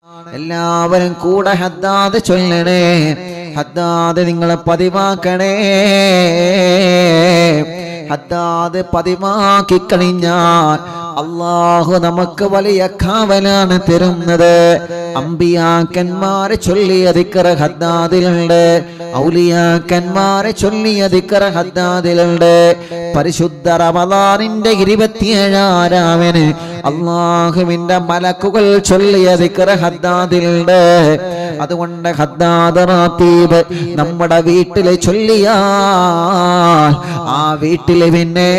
എല്ലാവരും കൂടെ ഹദ്ദാദ് ചൊല്ലണേ. ഹദ്ദാദ് നിങ്ങളെ പതിവാക്കണേ. ഹദ്ദാദ് പതിവാക്കി കഴിഞ്ഞാൽ അല്ലാഹു നമുക്ക് വലിയ കാവലാണ് തരുന്നത്. അമ്പിയാക്കന്മാരെ ചൊല്ലിയ ദിക്ർ ഹദ്ദാദിലുണ്ട്, ഔലിയാക്കന്മാരെ ചൊല്ലിയ ദിക്ർ ഹദ്ദാദിലുണ്ട്. പരിശുദ്ധ റമളാനിന്റെ 27-ാം രാവിന് അല്ലാഹുവിന്റെ മലക്കുകൾ ചൊല്ലിയ ദിക്ർ ഹദ്ദാദിലുണ്ട്. അതുകൊണ്ട് ഹദ്ദാദ് റാത്തീബ് നമ്മുടെ വീട്ടിൽ ചൊല്ലിയാൽ ആ വീട്ടിൽ പിന്നെ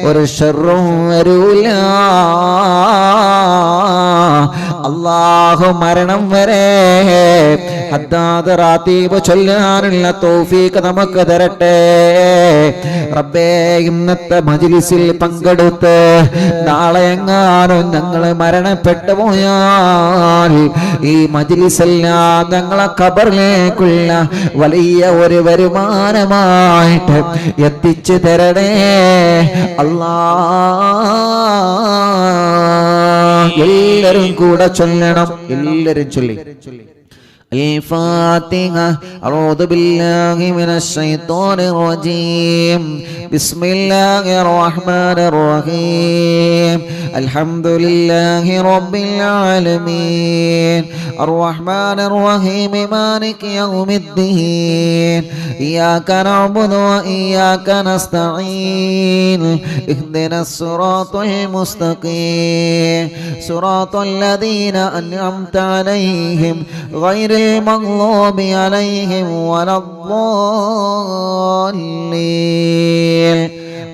ഒരു ശർറും വരൂല. അല്ലാഹു മരണം വരെ ഹദ്ദാദ് റാത്തീബ് ചൊല്ലാനുള്ള തൗഫീഖ് നമുക്ക് തരട്ടെ. റബ്ബേ, ഇന്നത്തെ മജ്ലിസിൽ പങ്കെടുത്ത് നാളെ എങ്ങാനും ഞങ്ങൾ മരണപ്പെട്ടു പോയാൽ ഈ മജ്ലിസെല്ലാം ഞങ്ങളെ ഖബറിലേക്കുള്ള വലിയ ഒരു വരുമാനമായിട്ട് എത്തിച്ചു തരണേ അല്ലാഹ്. എല്ലാവരും കൂടെ ചൊല്ലണം. എല്ലാവരും ചൊല്ലി الفاتحة. أعوذ بالله من الشيطان الرجيم. بسم الله الرحمن الرحيم. الحمد لله رب العالمين الرحمن الرحيم مالك يوم الدين إياك نعبد وإياك نستعين اهدنا الصراط المستقيم صراط الذين أنعمت عليهم غير المغضوب عليهم ولا الضالين.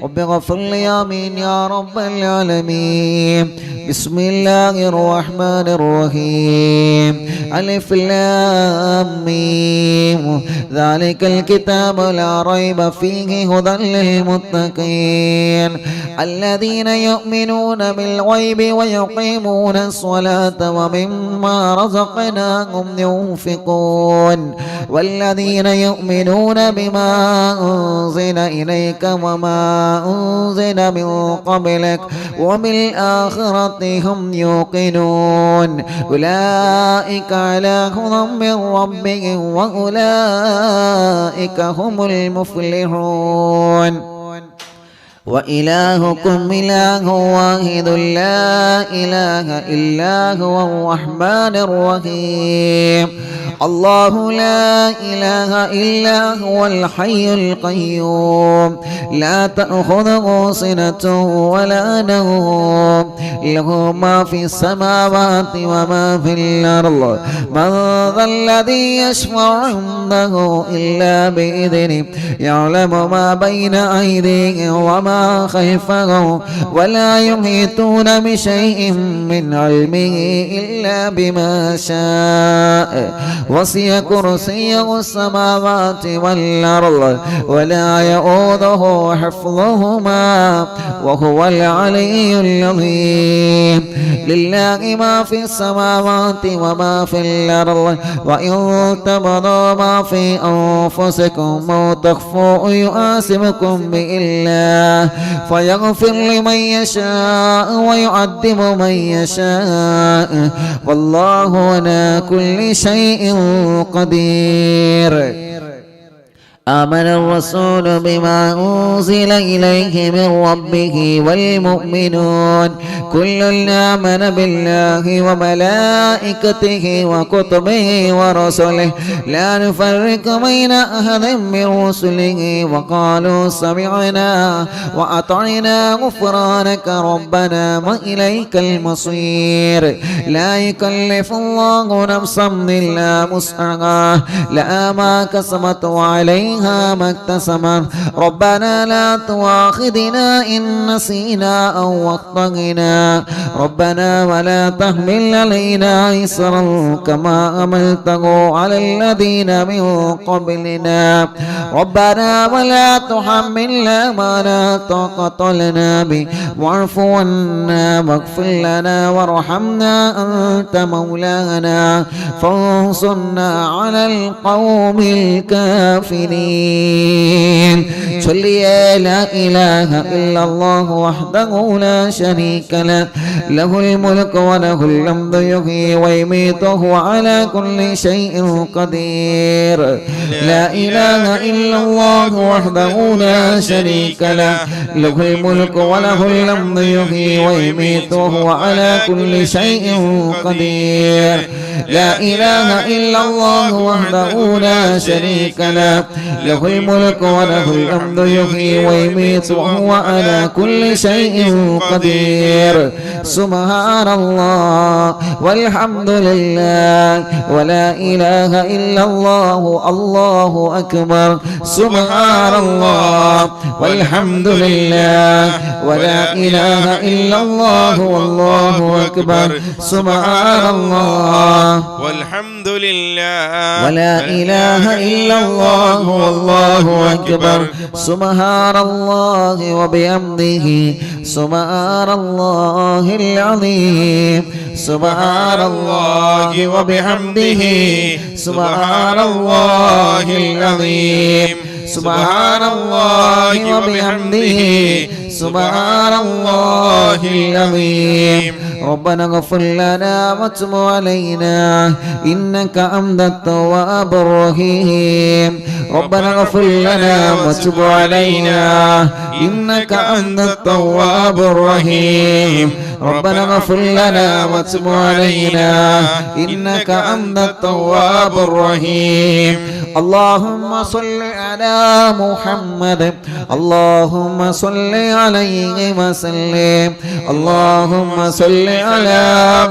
رب اغفر لي آمين يا رب العالمين. بسم الله الرحمن الرحيم. ألف لام ميم. ذلك الكتاب لا ريب فيه هدى للمتقين الذين يؤمنون بالغيب ويقيمون الصلاة ومما رزقناهم ينفقون والذين يؤمنون بما أنزل إليك وما أنزل من قبلك وبالآخرة هم يوقنون أولئك على هدى من ربهم وأولئك هم المفلحون. وإلهكم إله واحد لا إله إلا هو الرحمن الرحيم. الله لا إله إلا هو الحي القيوم لا تأخذه سنة ولا نوم له ما في السماوات وما في الأرض من ذا الذي يشفع عنده إلا بإذنه يعلم ما بين أيديهم وما خلفهم ولا يحيطون بشيء من علمه إلا بما شاء وسع كرسيه السماوات والأرض ولا يؤوده حفظهما وهو العلي العظيم. لله ما في السماوات وما في الأرض وإن تبدوا ما في أنفسكم أو تخفوه يحاسبكم به الله فيغفر لمن يشاء ويعذب من يشاء والله على كل شيء قدير. آمن الرسول بما أنزل إليه من ربه والمؤمنون كل آمن بالله وملائكته وكتبه ورسله لا نفرق بين أحد من رسله وقالوا سمعنا وأطعنا غفرانك ربنا وإليك المصير. لا يكلف الله نفسا إلا وسعها لها ما كسبت وعليها ما اكتسبت ربنا لا تؤاخذنا إن نسينا أو أخطأنا ربنا ولا تحمل علينا إصرا كما حملته على الذين من قبلنا ربنا ولا تحملنا ما لا طاقة لنا به واعف عنا واغفر لنا وارحمنا أنت مولانا فانصرنا على القوم الكافرين. اليقين صلي لا إله إلا الله وحده لا شريك له له الملك وله الحمد يحيي ويميت وهو على كل شيء قدير لا إله إلا الله وحده لا شريك له له الملك وله الحمد يحيي ويميت وهو على كل شيء قدير لا إله إلا الله وحده لا شريك له له الملك وله الحمد يحيي ويميت وهو على كل شيء قدير سبحان الله والحمد لله ولا إله إلا الله الله أكبر سبحان الله والحمد لله ولا إله إلا الله والله أكبر سبحان الله والحمد لله ولا إله إلا الله والله أكبر سبحان الله وبحمده سبحان الله العظيم سبحان الله وبحمده سبحان الله العظيم سبحان الله وبحمده سبحان الله العظيم ربنا اغفر لنا وتب علينا إنك أنت التواب الرحيم ربنا اغفر لنا وتب علينا إنك أنت التواب الرحيم ربنا اغفر لنا وتب علينا إنك أنت التواب الرحيم اللهم صل على محمد اللهم صل عليه وسلم اللهم صل على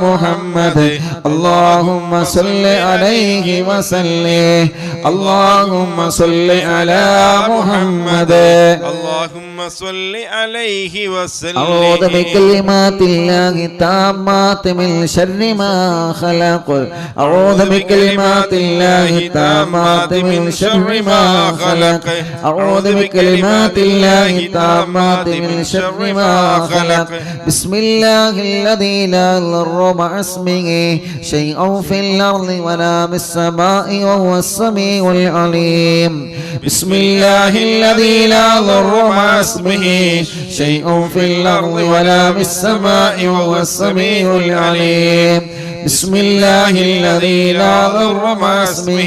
محمد اللهم صل عليه وسلم اللهم صل على محمد اللهم صل عليه وسلم أعوذ بكلمات الله التامات من شر ما خلق أعوذ بكلمات الله التامات من شر ما خلق أعوذ بكلمات الله التامات من شر ما خلق بسم الله الذي لا يضر مع اسمه شيء في الأرض ولا بالسماء وهو السميع العليم بسم الله الذي لا يضر مع اسمه شيء في الأرض ولا بالسماء وهو السميع العليم بسم الله الذي لا يضر مع اسمه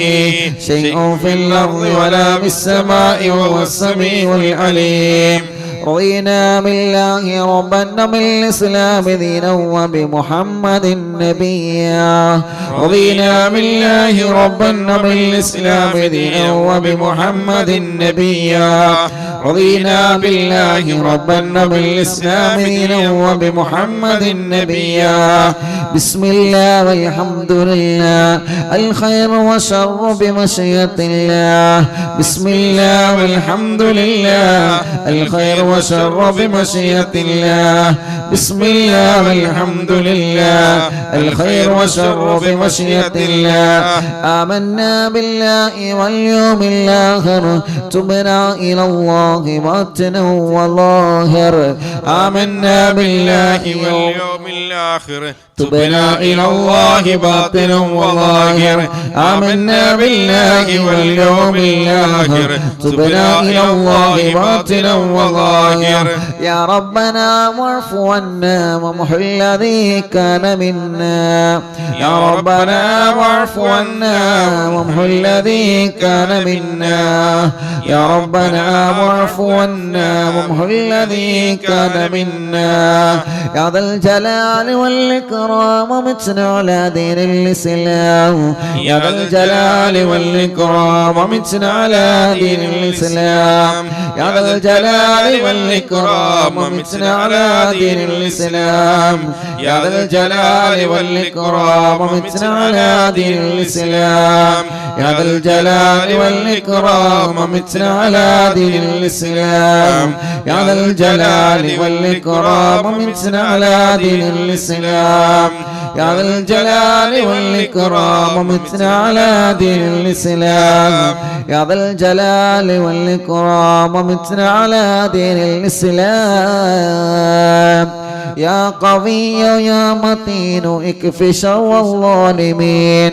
شيء في الأرض ولا بالسماء وهو السميع العليم رضينا بالله ربا وبالإسلام دينا وبمحمد نبيا رضينا بالله ربا وبالإسلام دينا وبمحمد نبيا رضينا بالله ربا وبالإسلام دينا وبمحمد نبيا بسم الله والحمد لله الخير والشر بمشيئة الله بسم الله والحمد لله الخير وشر بمشيئة الله بسم الله والحمد لله الخير وشر بمشيئة الله آمنا بالله واليوم الآخر تبنا إلى الله باطنا وظاهر آمنا بالله واليوم الآخر تبنا إلى الله باطنا وظاهر آمنا بالله واليوم الآخر تبنا إلى الله باطنا وظاهر يا ربنا واعف عنا ومحو الذي كان منا يا ربنا واعف عنا ومحو الذي كان منا يا ربنا واعف عنا ومحو الذي كان منا يا ذا الجلال والإكرام ومتنا على دين الإسلام يا ذا الجلال والإكرام ومتنا على دين الإسلام يا ذا الجلال والإكرام ومتنا على دين الإسلام يا ذا الجلال والإكرام ومتنا على دين الإسلام يا ذا الجلال والإكرام ومتنا على دين الإسلام يا ذا الجلال والإكرام ومتنا على دين الإسلام يا ذا الجلال والإكرام ومتنا على دين الإسلام يا ذا الجلال والإكرام ومتنا على دين الإسلام يا قوي يا متين اكف شر الظالمين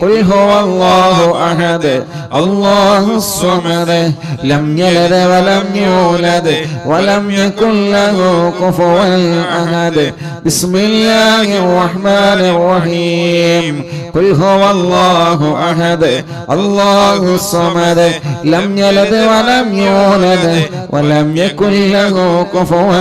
قل هو الله أحد الله الصمد لم يلد ولم يولد ولم يكن له كفوا أحد بسم الله الرحمن الرحيم قل هو الله أحد الله الصمد لم يلد ولم يولد ولم يكن له كفوا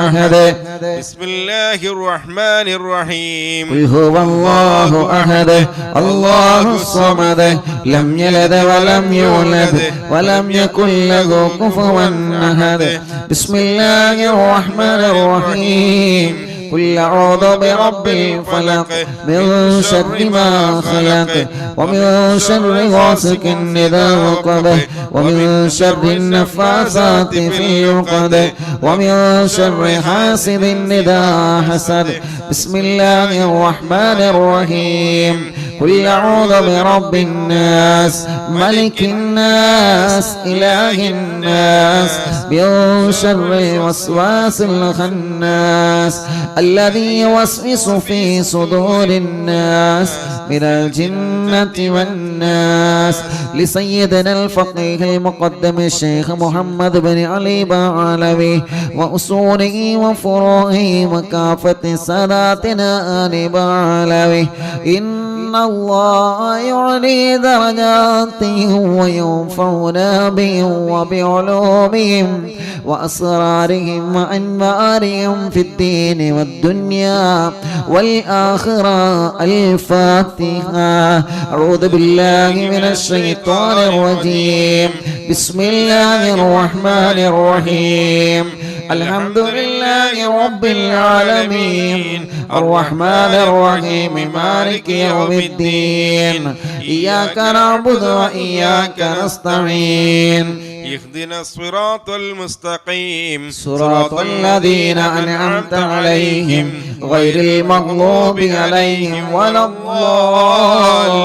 أحد بسم الله الرحمن الرحيم قل هو الله أحد الله الصمد لم يلد ولم يولد ولم يكن له كفوا أحد بسم الله الرحمن الرحيم قل أعوذ برب الفلق من شر ما خلق ومن شر غاسق إذا وقب ومن شر النفاثات في العقد ومن شر حاسد إذا حسد بسم الله الرحمن الرحيم قل أعوذ برب الناس ملك الناس إله الناس من شر الوسواس الخناس الذي يوسوس في صدور الناس من الجنة والناس لسيدنا الفقيه المقدم الشيخ محمد بن علي بعلوي وأصوله وفروعه وكافة ساداتنا آل بعلوي إن الله يعلي درجاتهم وينفعنا بهم وبعلومهم وأسرارهم وأنوارهم في الدين والدنيا والآخرة الفاتحة أعوذ بالله من الشيطان الرجيم بسم الله الرحمن الرحيم الحمد لله رب العالمين الرحمن الرحيم مالك يوم الدين إياك نعبد وإياك نستعين اهدنا الصراط المستقيم صراط الذين أنعمت عليهم غير المغضوب عليهم ولا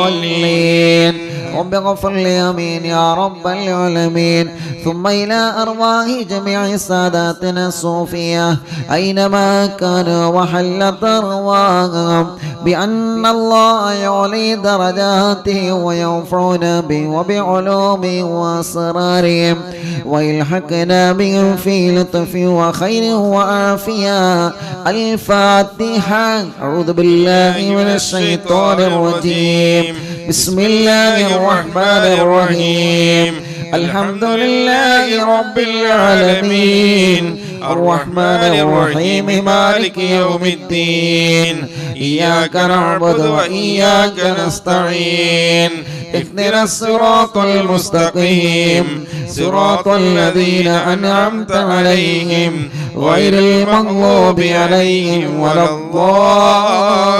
الضالين رب اغفر لي آمين يا رب العالمين ثم إلى أرواح جميع ساداتنا الصوفية أينما كانوا وحلت أرواحهم بأن الله يعلي درجاتهم وينفعنا به وبعلومه وأسرارهم ويلحقنا بهم في لطف وخير وعافية الفاتحة أعوذ بالله من الشيطان الرجيم بسم الله الرحمن الرحيم الحمد لله رب العالمين الرحمن الرحيم مالك يوم الدين إياك نعبد وإياك نستعين اهدنا الصراط المستقيم صراط الذين أنعمت عليهم غير المغضوب عليهم ولا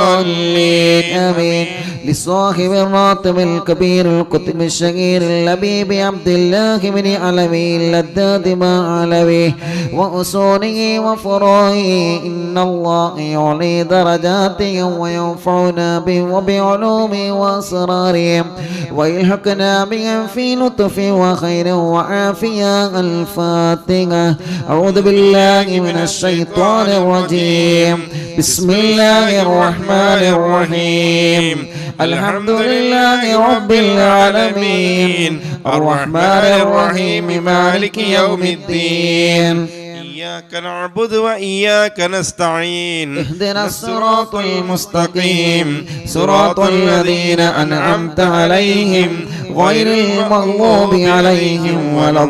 الضالين آمين لصاحب الراتب الكبير القطب الشهير اللبيب عبد الله بن علوي اللداد ما علوي وأصوله وفروعه إن الله يعلي درجاتهم وينفعنا بهم وبعلومه وأسرارهم ويلحقنا بهم في لطف وخير وعافية الفاتحة أعوذ بالله من الشيطان الرجيم بسم الله الرحمن الرحيم الحمد لله رب العالمين الرحمن الرحيم مالك يوم الدين إياك نعبد وإياك نستعين اهدنا الصراط المستقيم صراط الذين أنعمت عليهم غير المغضوب عليهم ولا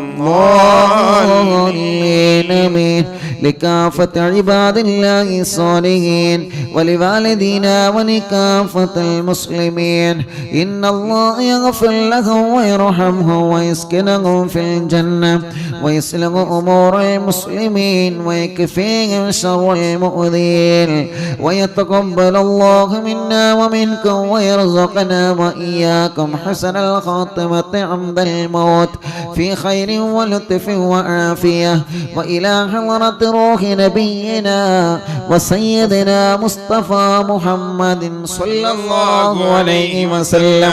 الضالين آمين لكافة عباد الله الصالحين ولوالدينا ولكافة المسلمين إن الله يغفر لهم ويرحمهم ويسكنهم في الجنة ويصلح أمور المسلمين ويكفيهم شر المؤذين ويتقبل الله منا ومنكم ويرزقنا وإياكم حسن الخاتمة عند الموت في خير ولطف وعافية، وإلى حضرة روح نبينا وسيدنا مصطفى محمد صلى الله عليه وسلم،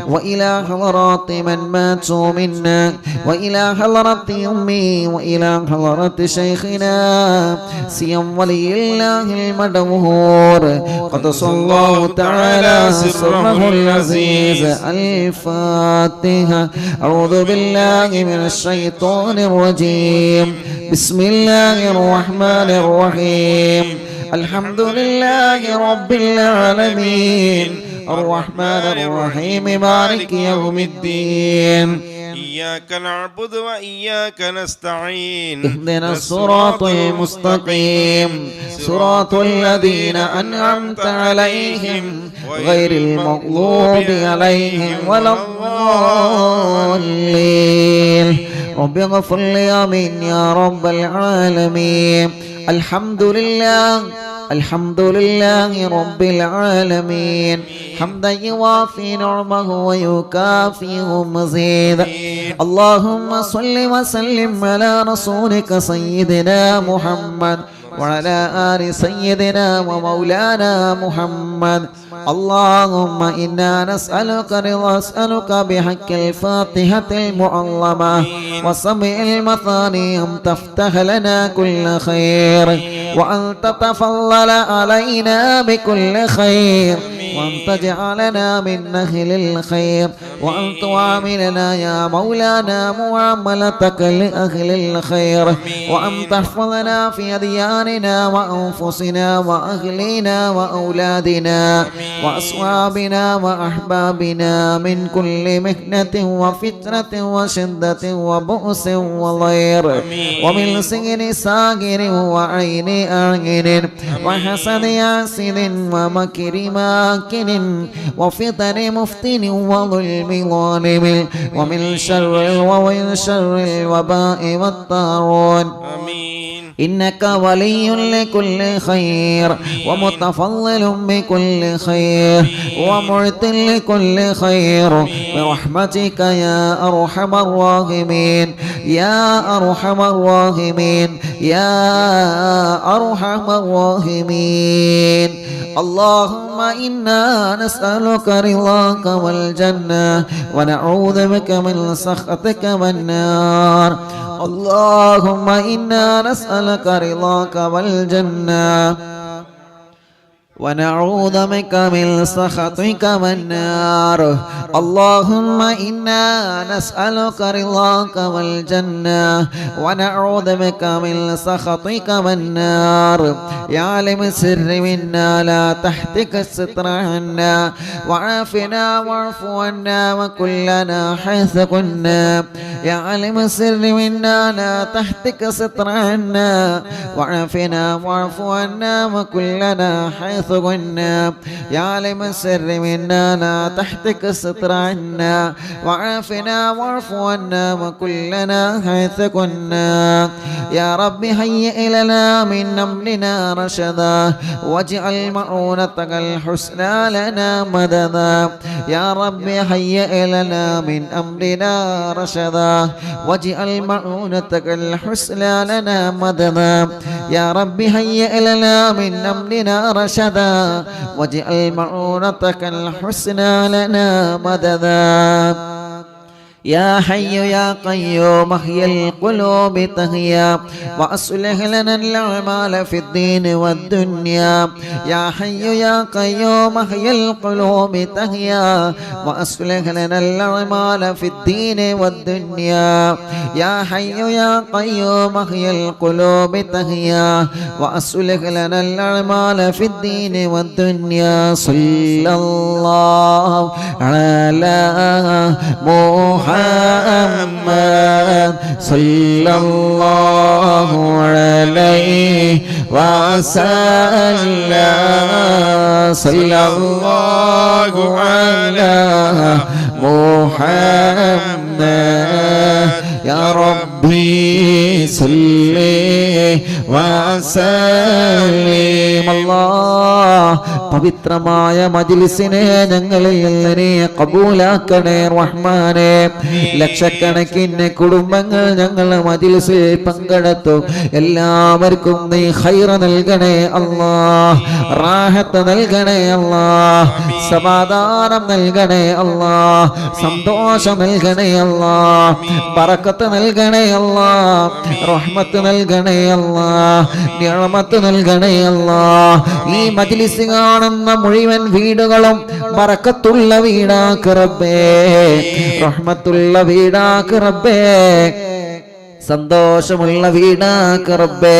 وإلى حضرات من ماتوا منا، وإلى حضرة أمي، وإلى حضرة شيخنا سيم ولي الله المدهور قدس الله تعالى سره العزيز. الفاتحة. أعوذ بالله من الشيطان الرجيم. بسم الله الرحمن الرحيم. الحمد لله رب العالمين الرحمن الرحيم مالك يوم الدين. إياك نعبد وإياك نستعين. اهدنا الصراط المستقيم صراط الذين أنعمت عليهم غير المغضوب عليهم ولا الضالين. رب اغفر لي آمين يا رب العالمين. الحمد لله الحمد لله رب العالمين حمدا يوافي نعمه ويكافئ مزيدا. اللهم صل وسلم على رسولك سيدنا محمد وعلى آل سيدنا ومولانا محمد. اللهم إنا نسألك بحق الفاتحة المعظمة وسمع المثاني أن تفتح لنا كل خير، وأن تتفضل علينا بكل خير، وأن تجعلنا من أهل الخير، وأن تعاملنا يا مولانا معاملتك لأهل الخير، وأن تحفظنا في أدياننا وأنفسنا وأهلنا وأولادنا وأصحابنا وأحبابنا من كل مهنة وفتنة وشدة وبؤس وضير، ومن سجن ساجر وعين آجر وحسد ياسد ومكر ماكر وفتن مفتن وظلم ظالم، ومن شر الوباء والطاعون. إنك ولي لكل خير ومتفضل بكل خير ومعطي لكل خير برحمتك يا أرحم الراحمين يا أرحم الراحمين يا أرحم الراحمين. اللهم إنا نسألك رضاك والجنة ونعوذ بك من سخطك والنار. اللهم إنا نسألك رضاك والجنة ونعوذ بك من سخطك والنار. اللهم إنا نسألك رضاك والجنة ونعوذ بك من سخطك والنار. يا عالم السر منا لا تحتك الستر عنا، وعافنا واعف عنا وكلنا حيث كنا. يا عالم السر منا لا تحتك الستر عنا، وعافنا واعف عنا وكلنا حيث كنا. يا عالم السر منا لا تحتك الستر عنا، وعافنا واعف عنا وكلنا حيث كنا. يا رب هيئ لنا من أمرنا رشدا، واجعل معونتك الحسنى لنا مددا. يا رب هيئ لنا من أمرنا رشدا، واجعل معونتك الحسنى لنا مددا. يا رب هيئ لنا من أمرنا رشدا، واجعل معونتك الحسنى لنا مددا. يا حي يا قيوم احيي القلوب تحيا، وأصلح لنا الأعمال في الدين والدنيا. يا حي يا قيوم احيي القلوب تحيا، وأصلح لنا الأعمال في الدين والدنيا. يا حي يا قيوم احيي القلوب تحيا، وأصلح لنا الأعمال في الدين والدنيا. صلى الله على محمد صلى الله عليه وسلم. صلى الله على محمد. يا ربي صل وسلم. الله പവിത്രമായ മജ്ലിസിനെ ഞങ്ങളിൽ നിന്ന് നീ ഖബൂലാക്കണേ റഹ്മാനേ. ലക്ഷക്കണക്കിന് കുടുംബങ്ങൾ ഞങ്ങൾ മജ്ലിസിൽ പങ്കെടുത്തു. എല്ലാവർക്കും നീ ഖൈർ നൽകണേ അല്ലാഹ്, റാഹത്ത് നൽകണേ അല്ലാഹ്, സമാധാനം നൽകണേ അല്ലാഹ്, സന്തോഷം നൽകണേ അല്ലാഹ്, ബറക്കത്ത് നൽകണേ അല്ലാഹ്, റഹ്മത്ത് നൽകണേ അല്ലാഹ്, നിഅമത്ത് നൽകണേ അല്ലാഹ്. ഈ മജ്ലിസ് കാണുന്ന മുഴുവൻ വീടുകളും ബറക്കത്തുള്ള വീടാക്ക് റബ്ബേ, റഹ്മത്തുള്ള വീടാക്ക് റബ്ബേ, സന്തോഷമുള്ള വീടാക്ക് റബ്ബേ,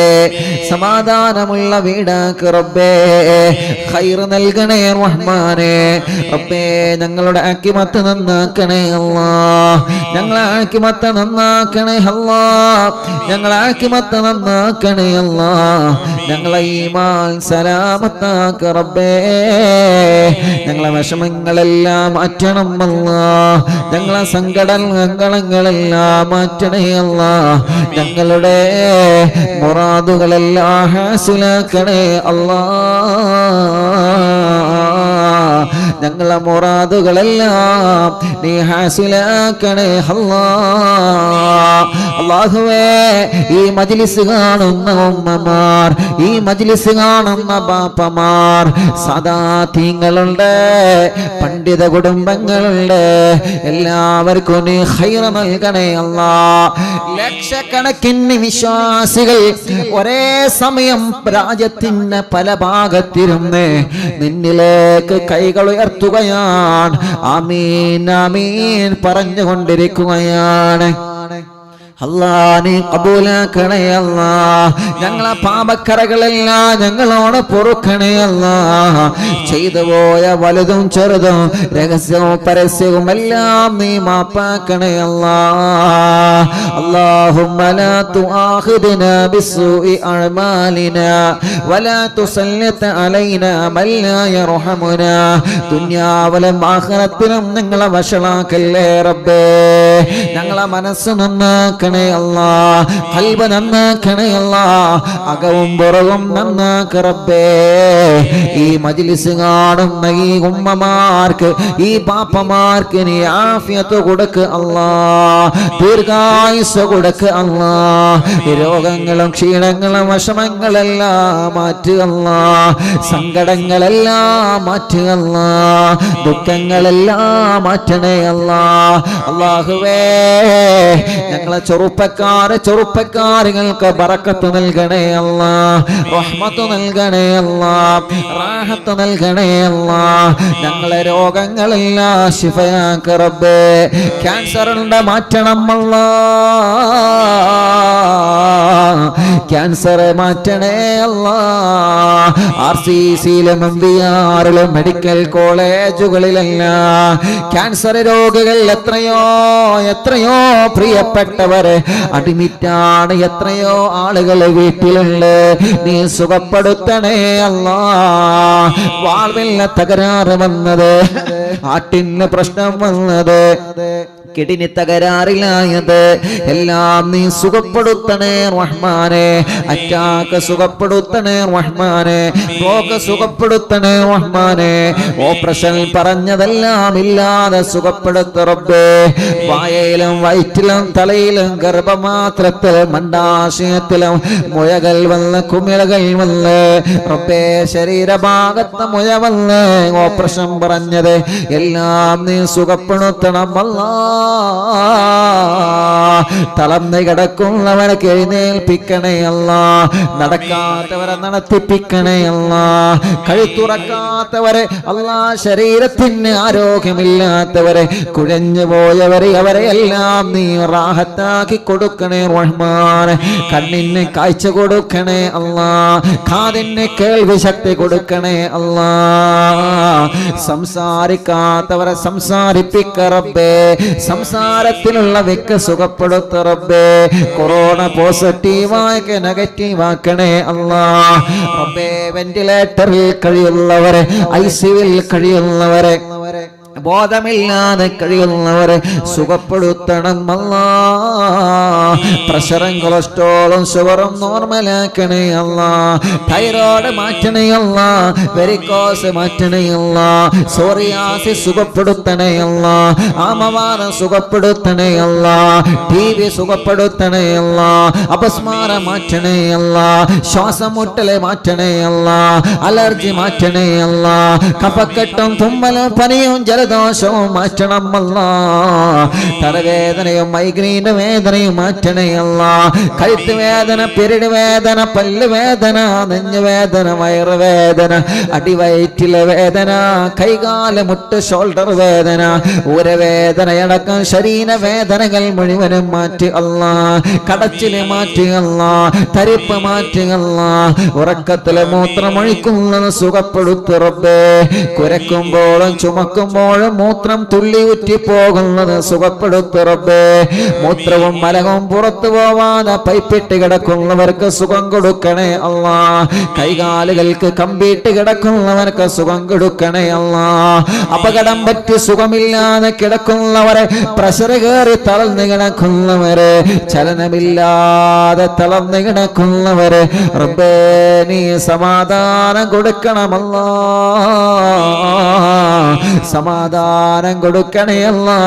സമാധാനമുള്ള വീടാക്ക് റബ്ബേ, ഖൈർ നൽകണേ റഹ്മാനേ. റബ്ബേ ഞങ്ങളുടെ ആക്കിമത്ത് നന്നാക്കണേ അല്ലാഹ്, ഞങ്ങളെ ആക്കിമത്ത് നന്നാക്കണേ അല്ലാഹ്, ഞങ്ങളെ ആക്കിമത്ത് നന്നാക്കണേ അല്ലാഹ്, ഞങ്ങളെ ഈമാൻ സലാമത്താക്ക് റബ്ബേ. ഞങ്ങളെ വിഷമങ്ങളെല്ലാം മാറ്റണം അല്ലാഹ്, ഞങ്ങളെ സങ്കടങ്ങളെല്ലാം മാറ്റണേ അല്ലാഹ്, ഞങ്ങളുടെ മുറാദുകളെല്ലാം ഹാസിലാക്കണേ അല്ലാഹ്, ഞങ്ങളെ മുറാദുകളെല്ലാം നീ ഹാസിലാക്കണേ അല്ലാഹ്. അല്ലാഹുവേ ഈ മജ്ലിസ് കാണുന്ന ഉമ്മമാർ, ഈ മജ്ലിസ് കാണുന്ന ബാപ്പമാർ, സദാതീങ്ങളുണ്ട്, പണ്ഡിത കുടുംബങ്ങളുണ്ട്, എല്ലാവർക്കും നീ ഖൈർ നൽകണേ അല്ലാഹ്. ലക്ഷക്കണക്കിന് വിശ്വാസികൾ ഒരേ സമയം രാജ്യത്തിന് പല ഭാഗത്തിരുന്ന് നിന്നിലേക്ക് കൈകൾ ഉയർത്തുകയാണ്, ആമീൻ ആമീൻ പറഞ്ഞുകൊണ്ടിരിക്കുകയാണ്. അല്ലാ നീ ഖബൂലാക്കണേ അല്ലാ, ഞങ്ങളെ പാപക്കറകളെല്ലാം ഞങ്ങളോട് പൊറുക്കണേ അല്ലാ, ചെയ്തു പോയ വലുതും ചെറുതും രഹസ്യവും പരസ്യവും എല്ലാം നീ മാപ്പാക്കണേ അല്ലാ. അല്ലാഹുമ്മ ലാ തുആഖിദ്നാ ബിസ്സൂഇ അഅമാലിനാ വലാ തുസല്ലിത് അലൈനാ മൻ ലാ യർഹമുനാ. ദുനിയാവിലും ആഖിറത്തിലും ഞങ്ങളെ വഷളാക്കല്ലേ റബ്ബേ. ഞങ്ങളെ മനസ്സ് നന്നാക്കണേ അല്ലാഹ്, ഖൽബ് നന്നാക്കണേ അല്ലാഹ്, അകവും പുറവും നന്നാക്ക് റബ്ബേ. ഈ മജ്ലിസ് കാണുന്ന ഈ ഉമ്മമാർക്ക്, ഈ പാപ്പമാർക്ക് നീ ആഫിയത്ത് കൊടുക്ക് അല്ലാഹ്, ദീർഘായുസ്സ് കൊടുക്ക് അല്ലാഹ്. രോഗങ്ങളും ക്ഷീണങ്ങളും വിഷമങ്ങളെല്ലാം മാറ്റുക അല്ലാഹ്, സങ്കടങ്ങളെല്ലാം മാറ്റുക അല്ലാഹ്, ദുഃഖങ്ങളെല്ലാം മാറ്റണേ അല്ലാഹ്. അല്ലാഹുവേ ഞങ്ങളെ ചെറുപ്പക്കാരികൾക്ക് ബറക്കത്ത് നൽകണേ അല്ലാഹ്, റഹ്മത്ത് നൽകണേ അല്ലാഹ്, റാഹത്ത് നൽകണേ അല്ലാഹ്. ഞങ്ങളെ രോഗങ്ങളെല്ലാം ശിഫയാക്ക് റബ്ബേ. ക്യാൻസറിന്റെ മാറ്റണം അല്ലാഹ്, ക്യാൻസർ മാറ്റണേ അല്ലാഹ്. RCCയിലും MBRലും മെഡിക്കൽ കോളേജുകളിലെല്ലാം ക്യാൻസർ രോഗികൾ എത്രയോ പ്രിയപ്പെട്ടവരെ അഡ്മിറ്റാണ്, എത്രയോ ആളുകൾ വീട്ടിലുണ്ട്. നീ സുഖപ്പെടുത്തണേ അല്ലാഹ്. വാൾവില്ല തകരാറ് വന്നത്, ആട്ടിന് പ്രശ്നം വന്നത്, കിഡ്നി തകരാറിലായത് എല്ലാം നീ സുഖപ്പെടുത്തണേ റഹ്മാനെ. അറ്റാക്ക് സുഖപ്പെടുത്തണേ റഹ്മാനെ, ബ്ലോക്ക് സുഖപ്പെടുത്തണേ റഹ്മാനെ. ഓപ്പറേഷൻ പറഞ്ഞതെല്ലാം ഇല്ലാതെ സുഖപ്പെടുത്ത റബ്ബേ. വായയിലും വയറ്റിലും തലയിലും ഗർഭമാത്രത്തിലും മണ്ടാശയത്തിലും മുഴകൾ വന്ന് കുമിളകൾ വന്ന് റബ്ബേ, ശരീരഭാഗത്ത് മുഴ വന്ന് ഓപ്പറേഷൻ പറഞ്ഞത് എല്ലാം നീ സുഖപ്പെടുത്തണം അല്ലാഹ്. തളർന്ന് കിടക്കുന്നവരെ എഴുന്നേൽപ്പിക്കണേ അല്ലാഹ്, നടക്കാത്തവരെ നടത്തിപ്പിക്കണേ അല്ലാഹ്, കഴുത്തുറക്കാത്തവരെ അല്ലാഹ്, ശരീരത്തിന് ആരോഗ്യമില്ലാത്തവരെ, കുഴഞ്ഞു പോയവരെ അവരെ എല്ലാം നീ റാഹത്താക്കി കൊടുക്കണേ റഹ്മാൻ. കണ്ണിന് കാഴ്ച കൊടുക്കണേ അല്ലാഹ്, കാതിന് കേൾവി ശക്തി കൊടുക്കണേ അല്ലാഹ്. സംസാരിക്കാത്തവരെ സംസാരിപ്പിക്ക റബ്ബേ, സംസാരത്തിലുള്ള വ്യക്തി സുഖപ്പെടുത്ത റബ്ബേ. കൊറോണ പോസിറ്റീവാക്കി നെഗറ്റീവാക്കണേ അല്ലാഹ് റബ്ബേ. വെന്റിലേറ്ററിൽ കഴിയുന്നവരെ, ICUവിൽ കഴിയുന്നവരെ, ബോധമില്ലാതെ കഴിയുന്നവരെ സുഖപ്പെടുത്തണം അല്ലാ. പ്രഷറും കൊളസ്ട്രോളും ഷുഗറും നോർമലാക്കണേ അല്ലാ. തൈറോയ്ഡ് മാറ്റണേ അല്ലാ. വെരിക്കോസ് മാറ്റണേ അല്ലാ. സോറിയാസിസ് സുഖപ്പെടുത്തണേ അല്ലാ. ആമവാദം സുഖപ്പെടുത്തണേ അല്ലാ. ടി.ബി സുഖപ്പെടുത്തണേ അല്ലാ. അപസ്മാരം മാറ്റണേ അല്ലാ. ശ്വാസം മുട്ടല് മാറ്റണേ അല്ലാ. അലർജി മാറ്റണേ അല്ലാ. കഫക്കെട്ടും തുമ്മലും പനിയും ജലദോഷവും മാറ്റണം അല്ലാ. തലവേദനയും മൈഗ്രീന്റെ വേദനയും മാറ്റണേ അല്ലാ. കഴുത്ത് വേദന, പിരിട് വേദന, പല്ല് വേദന, നെഞ്ഞുവേദന, വയറുവേദന, അടിവയറ്റിലെ വേദന, കൈകാല് മുട്ട് ഷോൾഡർ വേദന, ഊരവേദനയടക്കം ശരീരവേദനകൾ മുഴുവനും മാറ്റി അല്ലാ. കടച്ചില് മാറ്റി അല്ലാ. തരിപ്പ് മാറ്റി അല്ലാ. ഉറക്കത്തിലെ മൂത്രമൊഴിക്കുന്നത് സുഖപ്പെടുത്തു റബ്ബേ. കുരക്കുമ്പോഴും ചുമക്കുമ്പോഴും മൂത്രം തുള്ളി ഉറ്റി പോകുന്നത് സുഖപ്പെടുത്തു റബ്ബേ. മൂത്രവും മലവും പുറത്തു പോവാതെ പൈപ്പിട്ട് കിടക്കുന്നവർക്ക് സുഖം കൊടുക്കണേ അല്ലാ. കൈകാലുകൾക്ക് കമ്പിയിട്ട് കിടക്കുന്നവർക്ക് സുഖം കൊടുക്കണേ അല്ലാ. അപകടം പറ്റി സുഖമില്ലാതെ കിടക്കുന്നവരെ, പ്രഷർ കയറി തളർന്നു കിടക്കുന്നവരെ, ചലനമില്ലാതെ തളർന്നു കിടക്കുന്നവരെ റബ്ബേ നീ സമാധാനം കൊടുക്കണമല്ലാ. സമാധാനം കൊടുക്കണേ അല്ലാ.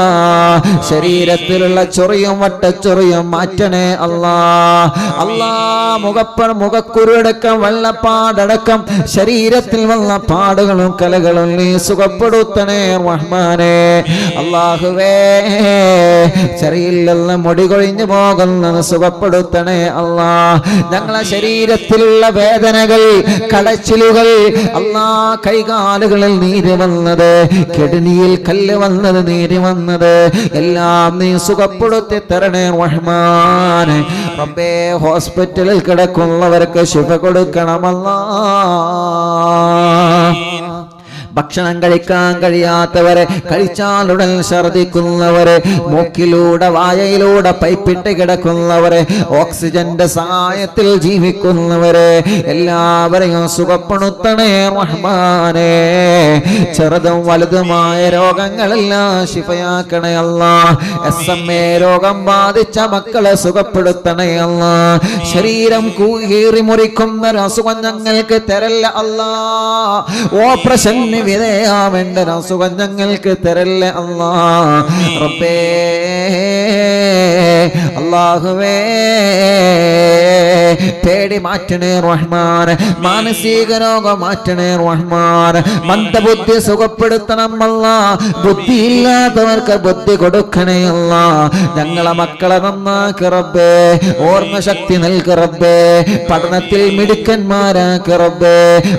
ശരീരത്തിലുള്ള ചൊറിയും വട്ടച്ചൊറിയും മാറ്റണേ അല്ലാ. അല്ലാ, മുഖക്കുരുടക്കം വെള്ളപ്പാടടക്കം ശരീരത്തിൽ വന്ന പാടുകളും കലകളും നീ സുഖപ്പെടുത്തണേ റഹ്മാനേ. അല്ലാഹുവേ, ശരീരത്തിലുള്ള മുടി കൊഴിഞ്ഞു പോകുന്നത് സുഖപ്പെടുത്തണേ അല്ലാ. ഞങ്ങളെ ശരീരത്തിലുള്ള വേദനകൾ, കടച്ചിലുകൾ അല്ലാ, കൈകാലുകളിൽ നീര് വന്നത്, കിഡ്നിയിൽ കല്ല് വന്നത്, നീര് വന്നത് എല്ലാം നീ സുഖപ്പെടുത്തി തരണേ റഹ്മാനേ. റബ്ബേ, ഹോസ്പിറ്റലിൽ കിടക്കുന്നവർക്ക് ശിഫ കൊടുക്കണമല്ലാ. ഭക്ഷണം കഴിക്കാൻ കഴിയാത്തവരെ, കഴിച്ചാലുടൻ ഛർദിക്കുന്നവരെ, മൂക്കിലൂടെ വായയിലൂടെ പൈപ്പിട്ട് കിടക്കുന്നവരെ, ഓക്സിജന്റെ സഹായത്തിൽ ജീവിക്കുന്നവരെ എല്ലാവരെയും സുഖപ്പെടുത്തണേ റഹ്മാനേ. ചെറുതും വലുതുമായ രോഗങ്ങളെല്ലാം ശിഫയാക്കണേ അല്ലാ. SMA രോഗം ബാധിച്ച മക്കളെ സുഖപ്പെടുത്തണേ അല്ലാ. ശരീരം കീറി മുറിക്കുന്ന അസുഖം ഞങ്ങൾക്ക് തരല്ല അല്ലാ. ഓപ്പറേഷൻ വിധേയാവേണ്ട അസുഖം ഞങ്ങൾക്ക് തരല്ലേ അല്ലാ. റബ്ബേ, അല്ലാഹുവേ, പേടി മാറ്റണേ റഹ്മാൻ. മാനസിക രോഗം മാറ്റണേ റഹ്മാൻ. മന്ദബുദ്ധി സുഖപ്പെടുത്തണം അല്ലാ. ബുദ്ധിയില്ലാത്തവർക്ക് ബുദ്ധി കൊടുക്കണേ അല്ലാ. ഞങ്ങളെ മക്കളെ നന്നാക്കി റബ്ബേ. ഓർമ്മശക്തി നൽകി റബ്ബേ. പഠനത്തിൽ മിടുക്കന്മാരാക്കി റബ്ബേ.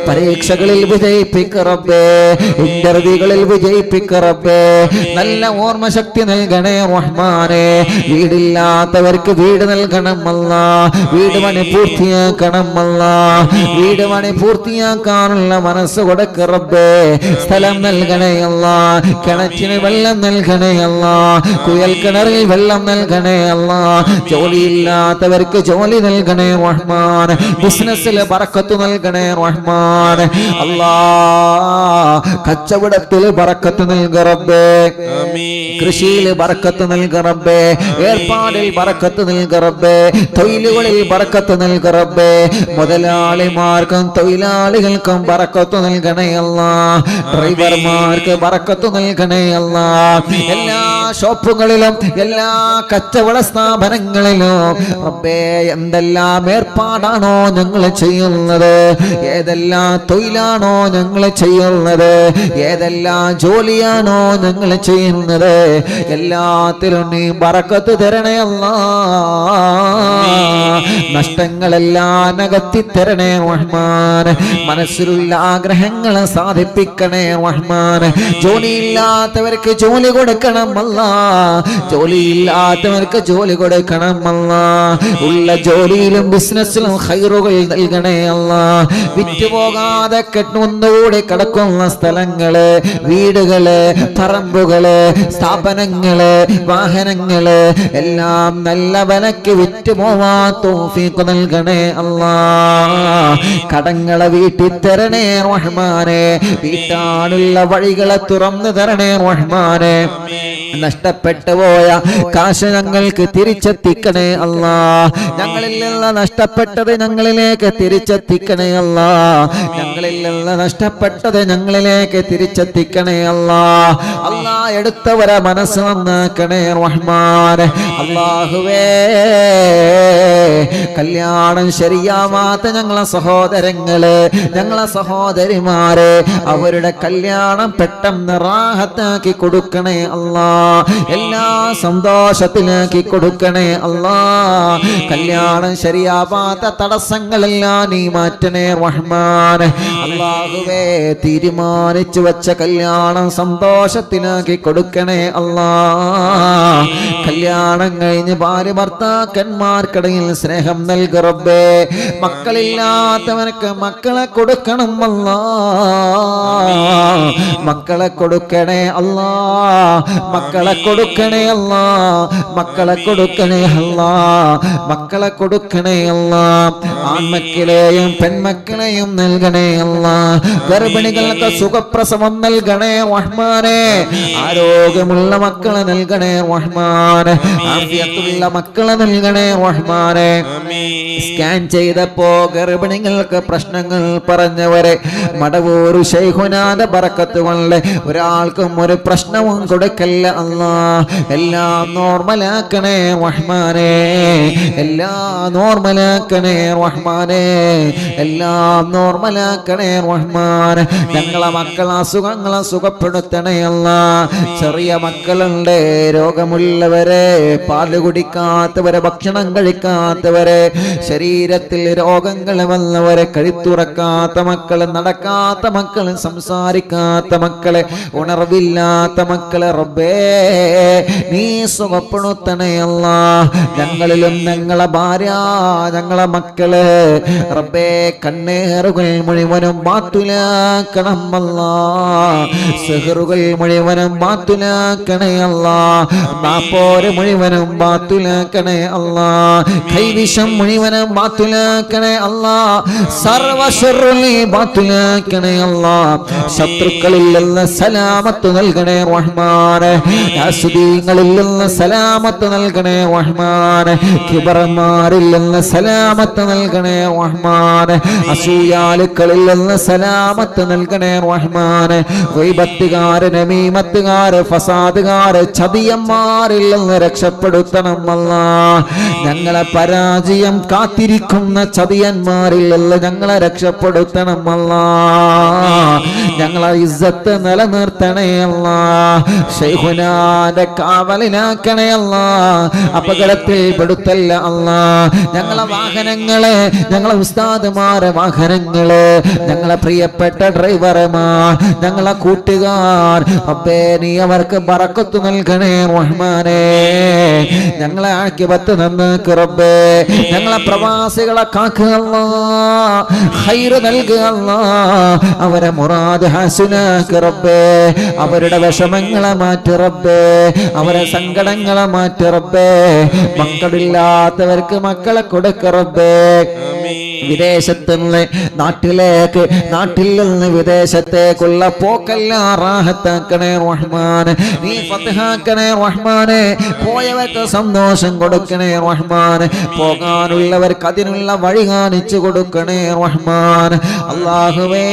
പരീക്ഷകളിൽ വിജയിപ്പിക്ക റബ്ബേ. ഇന്റർവ്യൂകളിൽ വിജയിപ്പിക്ക റബ്ബേ. നല്ല ഓർമ്മശക്തി നൽകണേ റഹ്മാനേ. വീടില്ലാത്തവർക്ക് വീട് നൽകണം അല്ലാ. വീട് പണി പൂർത്തിയാക്കണം അല്ലാ. വീട് പണി പൂർത്തിയാക്കാനുള്ള മനസ്സ് കൊടുക്ക റബ്ബേ. സ്ഥലം നൽകണേ അല്ലാ. കിണറ്റിന് വെള്ളം നൽകണേ അല്ലാ. കുയൽ കിണറിൽ വെള്ളം നൽകണേ അല്ലാ. ജോലിയില്ലാത്തവർക്ക് ജോലി നൽകണേ റഹ്മാൻ. ബിസിനസ്സിൽ ബറക്കത്ത് നൽകണേ റഹ്മാൻ. അല്ലാ, കച്ചവടത്തിൽ ബറക്കത്ത് നൽക റബ്ബേ. കൃഷിയിൽ ബറക്കത്ത് നൽക റബ്ബേ. ഏർപ്പാടിൽ ബറക്കത്ത് നൽക റബ്ബേ. തൊഴിലുകളിൽ ബറക്കത്ത് നൽക റബ്ബേ. മുതലാളിമാർക്കും തൊഴിലാളികൾക്കും ബറക്കത്ത് നൽകണേ അല്ലാ. ഡ്രൈവർമാർക്ക് ബറക്കത്ത് നൽകണേ അല്ലാ. എല്ലാ ഷോപ്പുകളിലും എല്ലാ കച്ചവട സ്ഥാപനങ്ങളിലും റബ്ബേ എന്തെല്ലാം ഏർപ്പാടാണോ ഞങ്ങൾ ചെയ്യുന്നത്, ഏതെല്ലാം തൊഴിലാണോ ഞങ്ങൾ ചെയ്യുന്നത്, ഏതെല്ലാം ജോലിയാണോ ഞങ്ങൾ ചെയ്യുന്നത്, എല്ലാത്തിലും നീ ബറക്കത്ത് തരണേ അല്ലാ. നഷ്ടങ്ങളെല്ലാം അകറ്റി തരണേ റഹ്മാൻ. മനസ്സിലുള്ള ആഗ്രഹങ്ങളെ സാധിപ്പിക്കണേ റഹ്മാൻ. ജോലിയില്ലാത്തവർക്ക് ജോലി കൊടുക്കണം അല്ലാ. ജോലിയില്ലാത്തവർക്ക് ജോലി കൊടുക്കണം അല്ലാ. ഉള്ള ജോലിയിലും ബിസിനസ്സിലും ഖൈറുകൾ നൽകണേ അല്ലാ. വിറ്റുപോകാതെ ഒന്നുകൂടി കിടക്കുന്ന സ്ഥലങ്ങള്, വീടുകള്, പറമ്പുകള്, സ്ഥാപനങ്ങള്, വാഹനങ്ങള്, എല്ലാം നല്ല വിലക്ക് വിറ്റ് പോവാൻ തൗഫീഖ് നൽകണേ അല്ലാ. കടങ്ങളെ വീട്ടി തരണേ റഹ്മാനെ, വീട്ടാനുള്ള വഴികളെ തുറന്നു തരണേ റഹ്മാനെ. നഷ്ടപ്പെട്ടു പോയ കാശ് ഞങ്ങൾക്ക് തിരിച്ചെത്തിക്കണേ അല്ലാ. ഞങ്ങളിൽ നിന്ന് നഷ്ടപ്പെട്ടത് ഞങ്ങളിലേക്ക് തിരിച്ചെത്തിക്കണേ അല്ലാ. ഞങ്ങളിൽ നിന്ന് നഷ്ടപ്പെട്ടത് ഞങ്ങളിലേക്ക് തിരിച്ചെത്തിക്കണേ അല്ലാ. അല്ലാ, എടുത്തവരെ മനസ്സ് നന്നാക്കണേ റഹ്മാനെ. അല്ലാഹുവേ, കല്യാണം ശരിയാവാത്ത ഞങ്ങളെ സഹോദരങ്ങള്, ഞങ്ങളെ സഹോദരിമാരെ, അവരുടെ കല്യാണം പെട്ടെന്ന് റാഹത്താക്കി കൊടുക്കണേ അല്ലാ. എല്ലാ സന്തോഷത്തിലാക്കി കൊടുക്കണേ അല്ലാ. കല്യാണം ശരിയാവാത്ത തടസ്സങ്ങളെല്ലാം നീ മാറ്റണേ റഹ്മാനെ. അല്ലാഹുവേ, തീരുമാനിച്ചു വെച്ച കല്യാണം സന്തോഷത്തിലാക്കി കൊടുക്കണേ അല്ലാ. കല്യാണം കഴിഞ്ഞ് ഭാര്യ ഭർത്താക്കന്മാർക്കിടയിൽ സ്നേഹം നൽകു റബ്ബേ. മക്കളില്ലാത്തവർക്ക് മക്കളെ കൊടുക്കണം അല്ലാ. മക്കളെ കൊടുക്കണേ അല്ലാ. മക്കളെ കൊടുക്കണേ അല്ലാ. മക്കളെ കൊടുക്കണേ അല്ലാ. മക്കളെ കൊടുക്കണേ അല്ലാ. ആൺമക്കളെയും പെൺമക്കളെയും നൽകണേ അല്ലാ. ഗർഭിണികൾക്ക് സുഖപ്രസവം നൽകണേ റഹ്മാനെ. ആരോഗ്യമുള്ള മക്കളെ നൽകണേ റഹ്മാനെ. ആഫിയത്തുള്ള മക്കളെ നൽകണേ റഹ്മാനെ. സ്കാൻ ചെയ്തപ്പോ ഗർഭിണികൾക്ക് പ്രശ്നങ്ങൾ പറഞ്ഞവരെ മടവൂർ ശൈഖുനാന്റെ ബറക്കത്ത് കൊണ്ട് ഒരാൾക്കും ഒരു പ്രശ്നവും കൊടുക്കല്ല അല്ലാ. എല്ലാം നോർമലാക്കണേ റഹ്മാനെ. എല്ലാം നോർമലാക്കണേ റഹ്മാനെ. എല്ലാം നോർമലാക്കണേ റഹ്മാനെ. ഞങ്ങളെ മക്കളെ അസുഖങ്ങളെ സുഖപ്പെടുത്തണേ അല്ലാ. ചെറിയ മക്കളുണ്ട്, രോഗമുള്ളവരെ, പാല് കുടിക്കാത്തവരെ, ഭക്ഷണം കഴിക്കാത്തവരെ, ശരീരത്തിൽ രോഗങ്ങൾ വന്നവരെ, കഴുത്തുറക്കാത്ത മക്കള്, നടക്കാത്ത മക്കള്, സംസാരിക്കാത്ത മക്കളെ, ഉണർവില്ലാത്ത മക്കളെ റബ്ബേ നീ സുഖപ്പെടുത്തണേ അല്ലാ. ഞങ്ങളിലും ഞങ്ങളെ ഭാര്യ, ഞങ്ങളെ മക്കള് റബ്ബേ കണ്ണേറുകൾ മുഴുവനും ബാത്തുലാക്കണം അല്ലാ. സിഹറുകൾ മുഴുവനും ബാത്തുലാക്കണേ അല്ലാ. നാപ്പോര് മുഴുവനും ബാത്തുലാക്കണേ അല്ലാ. കൈവിഷം മുഴുവനും ബാത്തുലാക്കണേ അല്ലാ. സർവശർറുകളെ ബാത്തുലാക്കണേ അല്ലാ. ശത്രുക്കളിൽ നിന്ന് സലാമത്ത് നൽകണേ റഹ്മാനെ. യാസുദീങ്ങളിൽ നിന്ന് സലാമത്ത് നൽകണേ റഹ്മാനെ. കിബറന്മാരിൽ നിന്ന് സലാമത്ത് നൽകണേ റഹ്മാനെ. അസൂയാലുക്കളിൽ നിന്ന് സലാമത്ത് നൽകണേ റഹ്മാനെ. ഗൈബത്തുകാര്, നമീമത്തുകാര്, ഫസാദുകാര്, ചതിയന്മാരിൽ നിന്ന് രക്ഷപ്പെടുത്തണം അല്ലാ. ഞങ്ങളെ പരാജയം കാത്തിരിക്കുന്ന ചതിയന്മാരിൽ നിന്ന് ഞങ്ങളെ രക്ഷപ്പെടുത്തണം അല്ലാ. ഞങ്ങളെ ഇസ്സത്ത് നിലനിർത്തണേ അല്ലാ. ശൈഖുനാന്റെ കാവലിനാക്കണേ അല്ലാ. അപകടത്തിൽ പെടുത്തല്ല അല്ലാ. ഞങ്ങളെ വാഹനങ്ങളെ, ഞങ്ങളെ ഉസ്താദുമാരെ വാഹനങ്ങള്, ഞങ്ങളെ പ്രിയപ്പെട്ട ഡ്രൈവർമാർ, ഞങ്ങളെ കൂട്ടുകാർ റബ്ബേ നീ അവർക്ക് ബറക്കത്ത് നൽകണേ റഹ്മാനെ. ഞങ്ങളെ ആഖിബത്ത് നന്നാക്ക് റബ്ബേ. ഞങ്ങളെ പ്രവാസികളെ കാക്കുക അല്ലാ. ഖൈർ നൽകുക അല്ലാ. അവരെ മുറാദ് ഹാസിനാക്ക് റബ്ബേ. അവരുടെ വിഷമങ്ങളെ മാറ്റി റബ്ബേ. അവരെ സങ്കടങ്ങളെ മാറ്റി റബ്ബേ. മക്കളില്ലാത്തവർക്ക് മക്കളെ കൊടുക്ക റബ്ബേ. വിദേശത്ത് നിന്ന് നാട്ടിലേക്ക്, നാട്ടിൽ നിന്ന് വിദേശത്തേക്കുള്ള പോക്കെല്ലാം റാഹത്താക്കണേ റഹ്മാനെ. നീ ഫത്ഹാക്കണേ റഹ്മാനെ. പോയവർക്ക് സന്തോഷം കൊടുക്കണേ റഹ്മാനെ. പോകാനുള്ളവർക്ക് അതിനുള്ള വഴി കാണിച്ചു കൊടുക്കണേ റഹ്മാനെ. അല്ലാഹുവേ,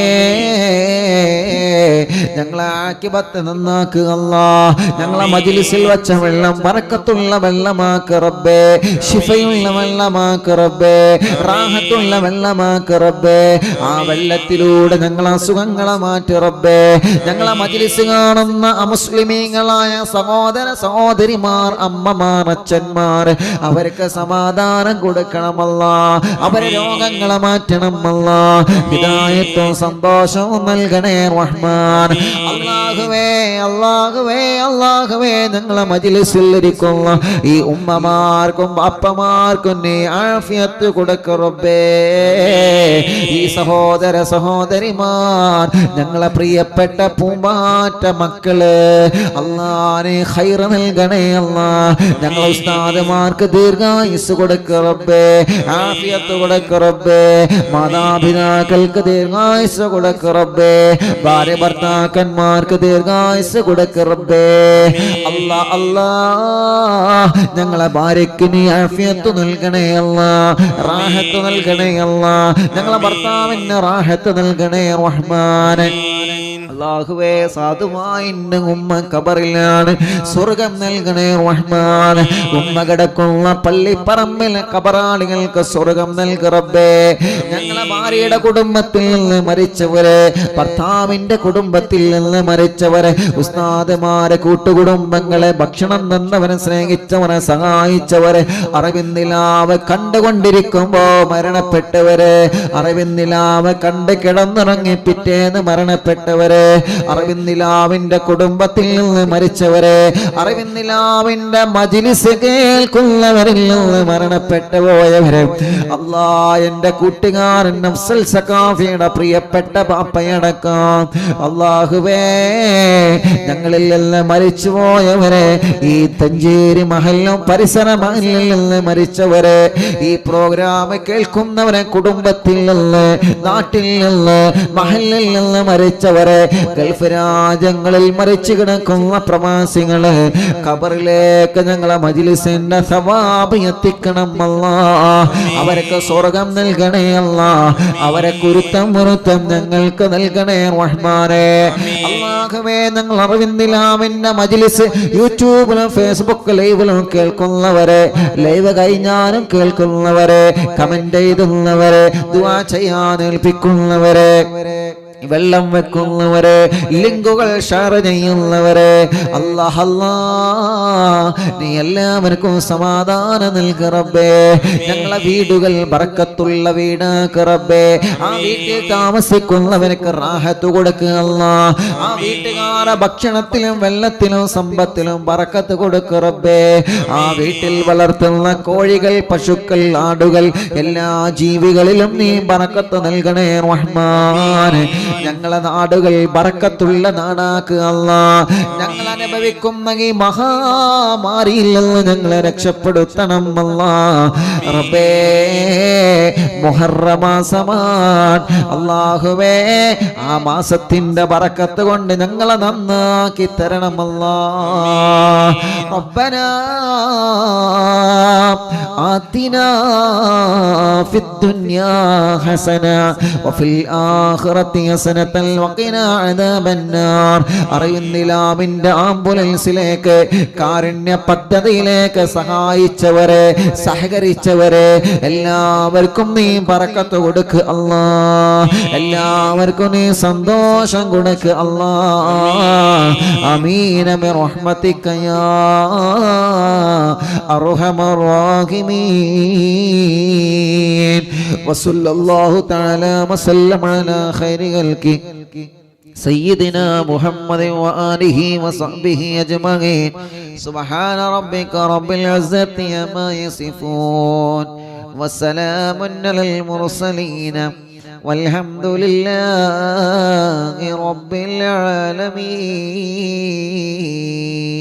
ഞങ്ങളെ ആഖിബത്ത് നന്നാക്കുക അല്ലാ. ഞങ്ങളെ മജ്ലിസിൽ വച്ച വെള്ളം ബറക്കത്തുള്ള വെള്ളമാക്ക് റബ്ബേ. ശിഫയുള്ള വെള്ളമാക്ക് റബ്ബേ. റാഹത്തുള്ള വെള്ളമാക്ക് റബ്ബേ. ആ വെള്ളത്തിലൂടെ ഞങ്ങളെ അസുഖങ്ങളെ മാറ്റി റബ്ബേ. ഞങ്ങളെ മജ്ലിസ് കാണുന്ന അമുസ്ലിമീങ്ങളായ സഹോദര സഹോദരിമാർ, അമ്മമാർ, അച്ഛന്മാർ, അവർക്ക് സമാധാനം കൊടുക്കണമല്ലാ. അവരെ രോഗങ്ങളെ മാറ്റണമല്ലാ. ഹിദായത്തും സന്തോഷവും നൽകണേ റഹ്മാൻ. അല്ലാഹുവേ അല്ലാഹുവേ അല്ലാഹുവേ ഞങ്ങളെ മജ്ലിസിൽ ഇരിക്കുന്ന ഈ ഉമ്മമാർക്കും അപ്പമാർക്കും നീ ആഫിയത്ത് കൊടുക്ക റബ്ബേ. ഈ സഹോദര സഹോദരിമാർ ഞങ്ങളെ പ്രിയപ്പെട്ട പൂമ്പാറ്റ മക്കള് അല്ലാഹുവേ ഖൈർ നൽകണേ അല്ലാ. ഞങ്ങളെ ഉസ്താദുമാർക്ക് ദീർഘായുസ് കൊടുക്ക റബ്ബേ, ആഫിയത്ത് കൊടുക്ക റബ്ബേ. മാതാപിതാക്കൾക്ക് ദീർഘായുസ് കൊടുക്ക റബ്ബേ, ഭാര്യ ഭർത്താക്കന്മാർക്ക് ദീർഘായുസ് കൊടുക്ക റബ്ബേ. അല്ലാ അല്ലാ ഞങ്ങളെ ഭാര്യയ്ക്ക് നീ ആഫിയത്ത് നൽകണേ അല്ലാ, റാഹത്ത് നൽകണേ അല്ലാ. ഞങ്ങളെ ഭർത്താവിന് റാഹത്ത് നൽകണേ റഹ്മാനെ. അല്ലാഹുവേ സാധുവായിന്റെ ഉമ്മ ഖബറിലാണ്, സ്വർഗം നൽകണേ റഹ്മാൻ. ഉമ്മ കിടക്കുന്ന പള്ളിപ്പറമ്പിലെ ഖബറാളികൾക്ക് സ്വർഗം നൽക റബ്ബേ. ഞങ്ങളെ ഭാര്യയുടെ കുടുംബത്തിൽ നിന്ന് മരിച്ചവരെ, ഭർത്താവിന്റെ കുടുംബത്തിൽ നിന്ന് മരിച്ചവരെ, ഉസ്താദുമാരെ, കൂട്ടുകുടുംബങ്ങളെ, ഭക്ഷണം തന്നവരെ, സ്നേഹിച്ചവരെ, സഹായിച്ചവരെ, അറിവിന്ദിലാവ് കണ്ടുകൊണ്ടിരിക്കുമ്പോ മരണപ്പെട്ടവരെ, അറിവിന്ദിലാവ് കണ്ട് കിടന്നുറങ്ങി പിറ്റേന്ന് മരണപ്പെട്ടവരെ, അറിവിന്ദിലാവിന്റെ കുടുംബത്തിൽ നിന്ന് മരിച്ചവരെ, അറിവിന്ദിലാവിന്റെ മജ്ലിസ് കേൾക്കുന്നവരിൽ നിന്ന് മരണപ്പെട്ടു പോയവരെ, അല്ലാ എന്റെ കൂട്ടുകാരൻ അഫ്സൽ സഖാഫിയുടെ പ്രിയപ്പെട്ട പാപ്പയടക്കം അല്ലാഹുവേ ഞങ്ങളിൽ നിന്ന് മരിച്ചുപോയവരെ, ഈ തഞ്ചേരി മഹല്ലും പരിസര മഹലിൽ നിന്ന് മരിച്ചവരെ, ഈ പ്രോഗ്രാം കേൾക്കുന്നവരെ, കുടുംബത്തിൽ നിന്ന്, നാട്ടിൽ നിന്ന്, മഹല്ലിൽ നിന്ന് മരിച്ചവരെ, ഗൾഫ് രാജ്യങ്ങളിൽ മരിച്ചു കിടക്കുന്ന പ്രവാസികള് ഖബറിലേക്ക് ഞങ്ങളെ മജ്ലിസിന്റെ സവാബ് എത്തിക്കണം അല്ലാ. അവർക്ക് സ്വർഗം നൽകണേ അല്ലാ, അവരെ കുരുത്തം മുറുത്തം ഞങ്ങൾക്ക് നൽകണേ റഹ്മാനെ. അല്ലാഹുവേ ഞങ്ങൾ അറിവിന്ദിലാമിന്റെ മജ്ലിസ് യൂട്യൂബിലും ഫേസ്ബുക്ക് ലൈവിലും കേൾക്കുന്നവരെ, ലൈവ് കഴിഞ്ഞാലും കേൾക്കുന്നവരെ, കമന്റ് എഴുതുന്നവരെ, ദുആ ചെയ്യാൻ ഏൽപ്പിക്കുന്നവരെ, വെള്ളം വെക്കുന്നവരെ, ലിങ്കുകൾ ഷെയർ ചെയ്യുന്നവരെ, അല്ലാഹ് അല്ലാ നീ എല്ലാവർക്കും സമാധാനം നൽക റബ്ബേ. ഞങ്ങളെ വീടുകൾ ബർക്കത്തുള്ള വീടാക്ക് റബ്ബേ. ആ വീട്ടിൽ താമസിക്കുന്നവർക്ക് റാഹത്ത് കൊടുക്കുക അല്ലാ. ആ വീട്ടുകാരെ ഭക്ഷണത്തിലും വെള്ളത്തിലും സമ്പത്തിലും ബർക്കത്ത് കൊടുക്കുക റബ്ബേ. ആ വീട്ടിൽ വളർത്തുന്ന കോഴികൾ, പശുക്കൾ, ആടുകൾ, എല്ലാ ജീവികളിലും നീ ബർക്കത്ത് നൽകണേ റഹ്മാൻ. ഞങ്ങളെ നാടുകൾ ബർക്കത്തുള്ള നാടാക്കുക അല്ലാ. ഞങ്ങൾ അനുഭവിക്കുന്ന ഈ മഹാമാരിയിൽ നിന്ന് ഞങ്ങളെ രക്ഷപ്പെടുത്തണം അല്ലാ റബ്ബേ. മുഹറം മാസമാണ് അല്ലാഹുവേ, ആ മാസത്തിന്റെ ബർക്കത്ത് കൊണ്ട് ഞങ്ങളെ നന്നാക്കി തരണം അല്ലാ. റബ്ബനാ ആതിനാ ഫിദ് ദുനിയാ ഹസന വഫിൽ ആഖിറതി ഹസനതൻ വഖിനാ അദാബന്നാർ. അറിയുന്നിലാമിന്റെ ആംബുലൻസിലേക്ക്, കാരുണ്യ പദ്ധതിയിലേക്ക് സഹായിച്ചവരെ, സഹകരിച്ചവരെ എല്ലാവർക്കും നീ ബർക്കത്ത് കൊടുക്ക് അല്ലാ. എല്ലാവർക്കും നീ സന്തോഷം കൊടുക്ക് അല്ലാ. ആമീൻ ബിറഹ്മതിക യാ അർഹമർ റഹീമീൻ. വസല്ലല്ലാഹു തആല വസല്ലമ അലാ ഖൈരി ഖൽഖി سيدنا محمد وآله وصحبه أجمعين. سبحان ربك رب العزة عما يصفون وسلام على المرسلين والحمد لله رب العالمين.